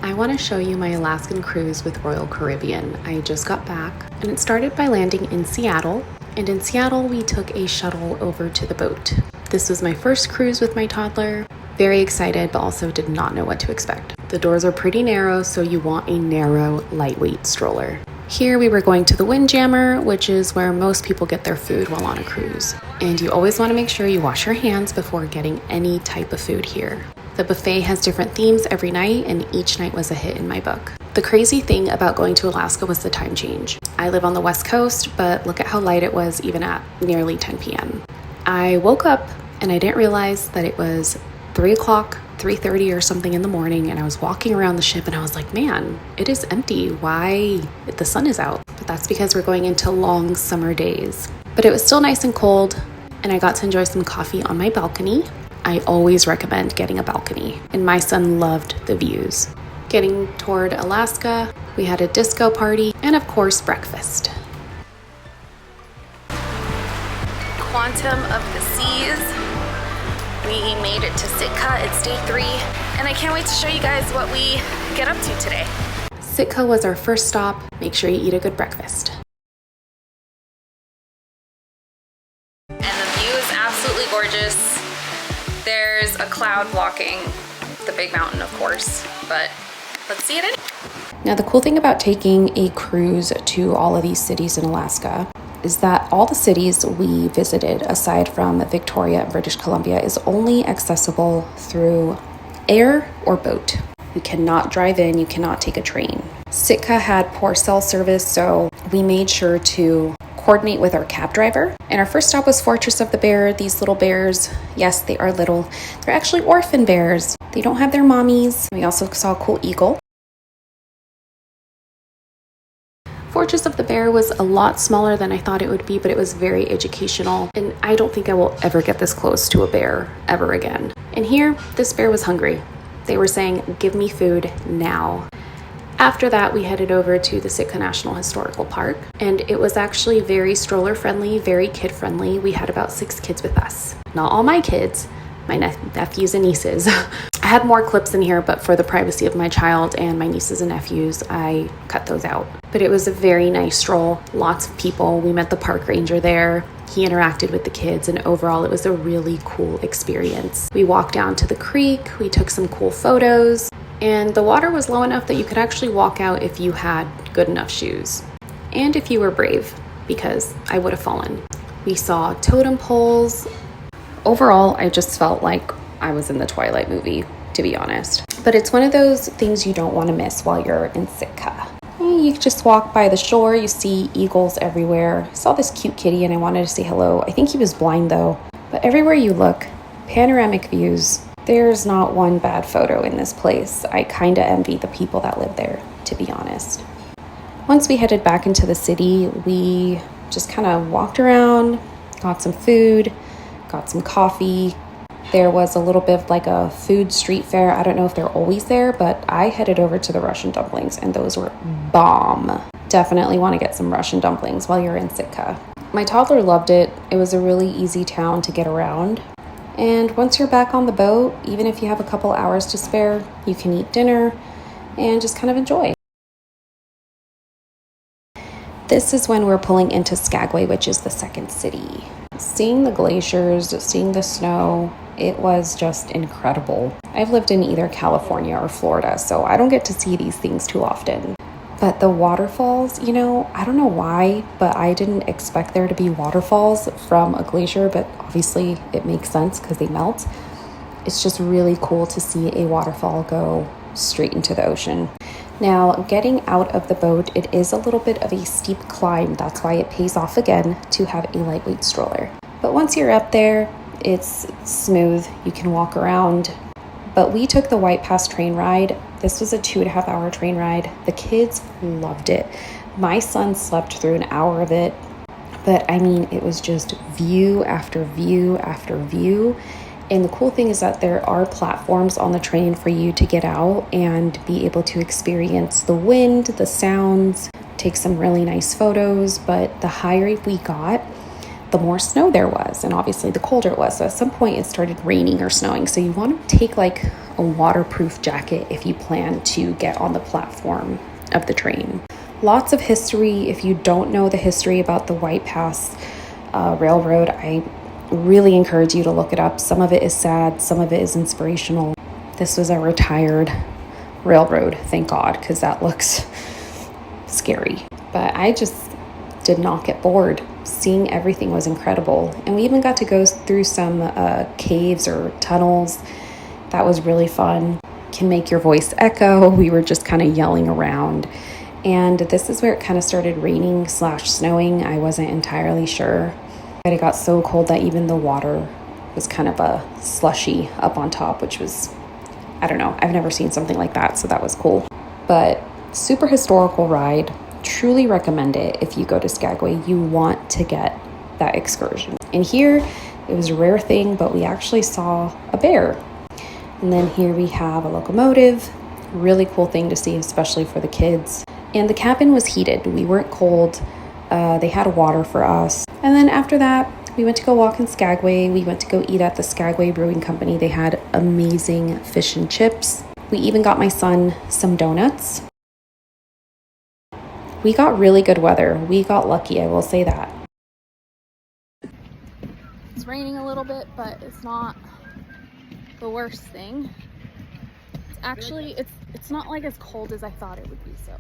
I want to show you my Alaskan cruise with Royal Caribbean. I just got back and it started by landing in Seattle. And in Seattle, we took a shuttle over to the boat. This was my first cruise with my toddler. Very excited, but also did not know what to expect. The doors are pretty narrow, so you want a narrow, lightweight stroller. Here we were going to the Windjammer, which is where most people get their food while on a cruise. And you always want to make sure you wash your hands before getting any type of food here. The buffet has different themes every night, and each night was a hit in my book. The crazy thing about going to Alaska was the time change. I live on the West Coast, but look at how light it was even at nearly 10 p.m. I woke up and I didn't realize that it was 3 o'clock, 3:30 or something in the morning, and I was walking around the ship and I was like, man, it is empty. Why? The sun is out. But that's because we're going into long summer days. But it was still nice and cold, and I got to enjoy some coffee on my balcony. I always recommend getting a balcony, and my son loved the views. Getting toward Alaska, we had a disco party, and of course, breakfast. Quantum of the Seas. We made it to Sitka. It's day 3, and I can't wait to show you guys what we get up to today. Sitka was our first stop. Make sure you eat a good breakfast. And the view is absolutely gorgeous. There's a cloud blocking the big mountain, of course, but let's see it in. Now, the cool thing about taking a cruise to all of these cities in Alaska is that all the cities we visited, aside from Victoria and British Columbia, is only accessible through air or boat. You cannot drive in, you cannot take a train. Sitka had poor cell service, so we made sure to coordinate with our cab driver. And our first stop was Fortress of the Bear. These little bears, yes, they are little. They're actually orphan bears. They don't have their mommies. We also saw a cool eagle. Fortress of the Bear was a lot smaller than I thought it would be, but it was very educational. And I don't think I will ever get this close to a bear ever again. And here, this bear was hungry. They were saying, give me food now. After that, we headed over to the Sitka National Historical Park, and it was actually very stroller friendly, very kid friendly. We had about 6 kids with us. Not all my kids, my nephews and nieces. I had more clips in here, but for the privacy of my child and my nieces and nephews, I cut those out. But it was a very nice stroll, lots of people. We met the park ranger there. He interacted with the kids, and overall it was a really cool experience. We walked down to the creek, we took some cool photos, and the water was low enough that you could actually walk out if you had good enough shoes. And if you were brave, because I would have fallen. We saw totem poles. Overall, I just felt like I was in the Twilight movie, to be honest. But it's one of those things you don't want to miss while you're in Sitka. You just walk by the shore, you see eagles everywhere. I saw this cute kitty and I wanted to say hello. I think he was blind though. But everywhere you look, panoramic views. There's not one bad photo in this place. I kind of envy the people that live there, to be honest. Once we headed back into the city, we just kind of walked around, got some food, got some coffee. There was a little bit of like a food street fair. I don't know if they're always there, but I headed over to the Russian dumplings and those were bomb. Definitely want to get some Russian dumplings while you're in Sitka. My toddler loved it. It was a really easy town to get around. And once you're back on the boat, even if you have a couple hours to spare, you can eat dinner and just kind of enjoy. This is when we're pulling into Skagway, which is the second city. Seeing the glaciers, seeing the snow, it was just incredible. I've lived in either California or Florida, so I don't get to see these things too often. But the waterfalls, I don't know why, but I didn't expect there to be waterfalls from a glacier, but obviously it makes sense because they melt. It's just really cool to see a waterfall go straight into the ocean. Now, getting out of the boat, it is a little bit of a steep climb. That's why it pays off again to have a lightweight stroller. But once you're up there, it's smooth. You can walk around. But we took the White Pass train ride. This was a 2.5-hour train ride. The kids loved it. My son slept through an hour of it. But I mean, it was just view after view after view. And the cool thing is that there are platforms on the train for you to get out and be able to experience the wind, the sounds, take some really nice photos. But the higher we got, the more snow there was, and obviously the colder it was. So at some point it started raining or snowing. So you want to take like a waterproof jacket if you plan to get on the platform of the train. Lots of history. If you don't know the history about the White Pass Railroad, I really encourage you to look it up. Some of it is sad, some of it is inspirational. This was a retired railroad, thank God, because that looks scary. But I just did not get bored. Seeing everything was incredible. And we even got to go through some caves or tunnels. That was really fun. Can make your voice echo. We were just kind of yelling around. And this is where it kind of started raining / snowing. I wasn't entirely sure. But it got so cold that even the water was kind of a slushy up on top, which was, I don't know, I've never seen something like that, so that was cool. But super historical ride. Truly recommend it if you go to Skagway. You want to get that excursion. And here, it was a rare thing, but we actually saw a bear. And then here we have a locomotive. Really cool thing to see, especially for the kids. And the cabin was heated. We weren't cold. They had water for us. And then after that, we went to go walk in Skagway. We went to go eat at the Skagway Brewing Company. They had amazing fish and chips. We even got my son some donuts. We got really good weather. We got lucky, I will say that. It's raining a little bit, but it's not the worst thing. It's actually, it's not like as cold as I thought it would be, so.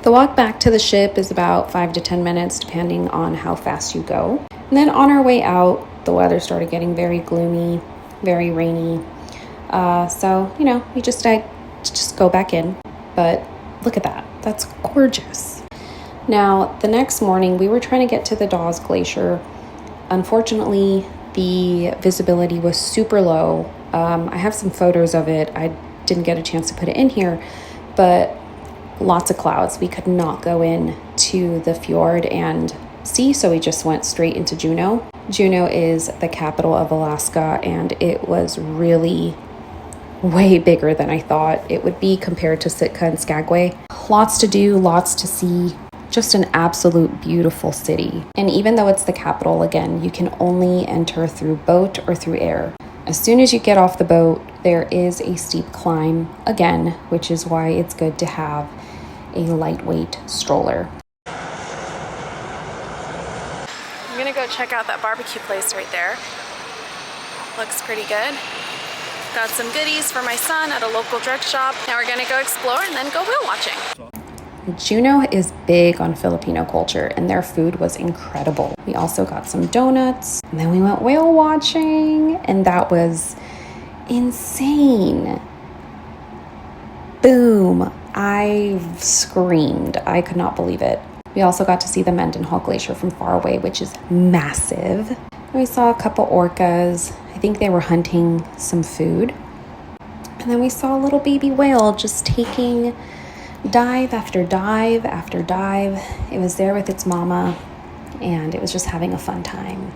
The walk back to the ship is about 5 to 10 minutes, depending on how fast you go. And then on our way out, the weather started getting very gloomy, very rainy. So, we just go back in. But look at that. That's gorgeous. Now, the next morning, we were trying to get to the Dawes Glacier. Unfortunately, the visibility was super low. I have some photos of it. I didn't get a chance to put it in here, but lots of clouds. We could not go in to the fjord and see, so we just went straight into Juneau. Juneau is the capital of Alaska, and it was really way bigger than I thought it would be compared to Sitka and Skagway. Lots to do, lots to see. Just an absolute beautiful city. And even though it's the capital, again, you can only enter through boat or through air. As soon as you get off the boat, there is a steep climb again, which is why it's good to have a lightweight stroller. I'm gonna go check out that barbecue place right there. Looks pretty good. Got some goodies for my son at a local drug shop. Now we're gonna go explore and then go whale watching. Juneau is big on Filipino culture, and their food was incredible. We also got some donuts, and then we went whale watching, and that was insane. Boom. I screamed. I could not believe it. We also got to see the Mendenhall Glacier from far away, which is massive. We saw a couple orcas. I think they were hunting some food. And then we saw a little baby whale just taking dive after dive after dive. It was there with its mama, and it was just having a fun time.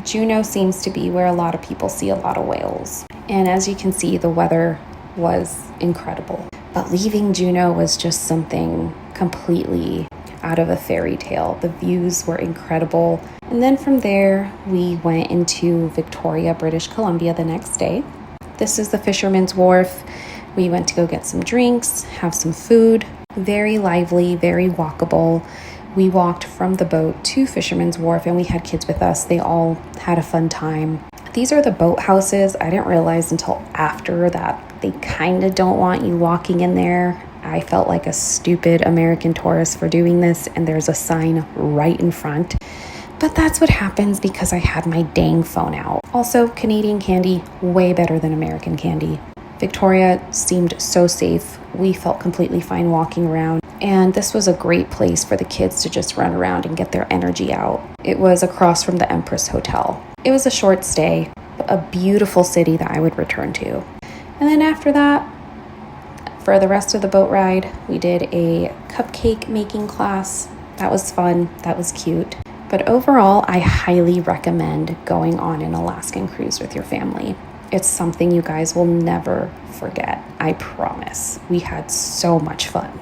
Juneau seems to be where a lot of people see a lot of whales. And as you can see, the weather was incredible. But leaving Juneau was just something completely out of a fairy tale. The views were incredible. And then from there, we went into Victoria, British Columbia the next day. This is the Fisherman's Wharf. We went to go get some drinks, have some food. Very lively, very walkable. We walked from the boat to Fisherman's Wharf, and we had kids with us. They all had a fun time. These are the boathouses. I didn't realize until after that they kind of don't want you walking in there. I felt like a stupid American tourist for doing this, and there's a sign right in front. But that's what happens because I had my dang phone out. Also, Canadian candy, way better than American candy. Victoria seemed so safe. We felt completely fine walking around. And this was a great place for the kids to just run around and get their energy out. It was across from the Empress Hotel. It was a short stay, but a beautiful city that I would return to. And then after that, for the rest of the boat ride, we did a cupcake making class. That was fun. That was cute. But overall, I highly recommend going on an Alaskan cruise with your family. It's something you guys will never forget. I promise. We had so much fun.